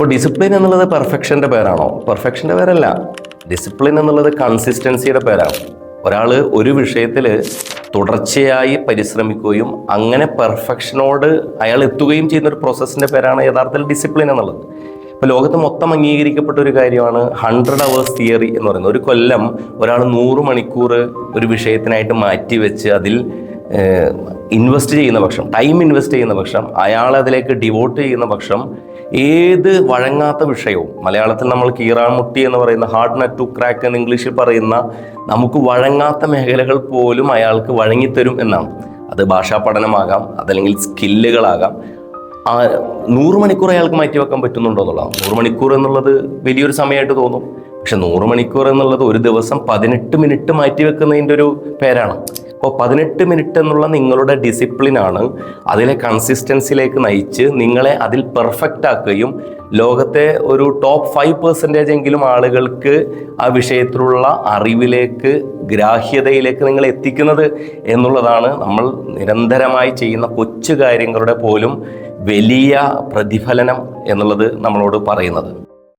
ഇപ്പോൾ ഡിസിപ്ലിൻ എന്നുള്ളത് പെർഫെക്ഷൻ്റെ പേരാണോ? പെർഫെക്ഷൻ്റെ പേരല്ല. ഡിസിപ്ലിൻ എന്നുള്ളത് കൺസിസ്റ്റൻസിയുടെ പേരാണ്. ഒരാൾ ഒരു വിഷയത്തിൽ തുടർച്ചയായി പരിശ്രമിക്കുകയും അങ്ങനെ പെർഫെക്ഷനോട് അയാൾ എത്തുകയും ചെയ്യുന്ന ഒരു പ്രോസസ്സിൻ്റെ പേരാണ് യഥാർത്ഥത്തിൽ ഡിസിപ്ലിൻ എന്നുള്ളത്. ഇപ്പോൾ ലോകത്ത് മൊത്തം അംഗീകരിക്കപ്പെട്ട ഒരു കാര്യമാണ് 100 hours തിയറി എന്ന് പറയുന്നത്. ഒരു കൊല്ലം ഒരാൾ 100 മണിക്കൂർ ഒരു വിഷയത്തിനായിട്ട് മാറ്റിവെച്ച് അതിൽ ഇൻവെസ്റ്റ് ചെയ്യുന്ന പക്ഷം, ടൈം ഇൻവെസ്റ്റ് ചെയ്യുന്ന പക്ഷം, അയാൾ അതിലേക്ക് ഡിവോട്ട് ചെയ്യുന്ന പക്ഷം ഏത് വഴങ്ങാത്ത വിഷയവും, മലയാളത്തിൽ നമ്മൾ കീറാമുട്ടി എന്ന് പറയുന്ന ഹാർഡ് നട്ട് ടു ക്രാക്ക് എന്ന് ഇംഗ്ലീഷിൽ പറയുന്ന നമുക്ക് വഴങ്ങാത്ത മേഖലകൾ പോലും അയാൾക്ക് വഴങ്ങിത്തരും എന്നാണ്. അത് ഭാഷാ പഠനമാകാം, അതല്ലെങ്കിൽ സ്കില്ലുകളാകാം. 100 മണിക്കൂർ അയാൾക്ക് മാറ്റിവെക്കാൻ പറ്റുന്നുണ്ടോ എന്നുള്ളതാണ്. 100 മണിക്കൂർ എന്നുള്ളത് വലിയൊരു സമയമായിട്ട് തോന്നും. പക്ഷെ 100 മണിക്കൂർ എന്നുള്ളത് ഒരു ദിവസം 18 മിനിറ്റ് മാറ്റിവെക്കുന്നതിൻ്റെ ഒരു പേരാണ്. അപ്പോൾ 18 മിനിറ്റ് എന്നുള്ള നിങ്ങളുടെ ഡിസിപ്ലിനാണ് അതിലെ കൺസിസ്റ്റൻസിയിലേക്ക് നയിച്ച് നിങ്ങളെ അതിൽ പെർഫെക്റ്റ് ആക്കുകയും ലോകത്തെ ഒരു ടോപ്പ് 5% എങ്കിലും ആളുകൾക്ക് ആ വിഷയത്തിലുള്ള അറിവിലേക്ക്, ഗ്രാഹ്യതയിലേക്ക് നിങ്ങൾ എത്തിക്കുന്നത് എന്നുള്ളതാണ് നമ്മൾ നിരന്തരമായി ചെയ്യുന്ന കൊച്ചു കാര്യങ്ങളുടെ പോലും വലിയ പ്രതിഫലനം എന്നുള്ളത് നമ്മളോട് പറയുന്നത്.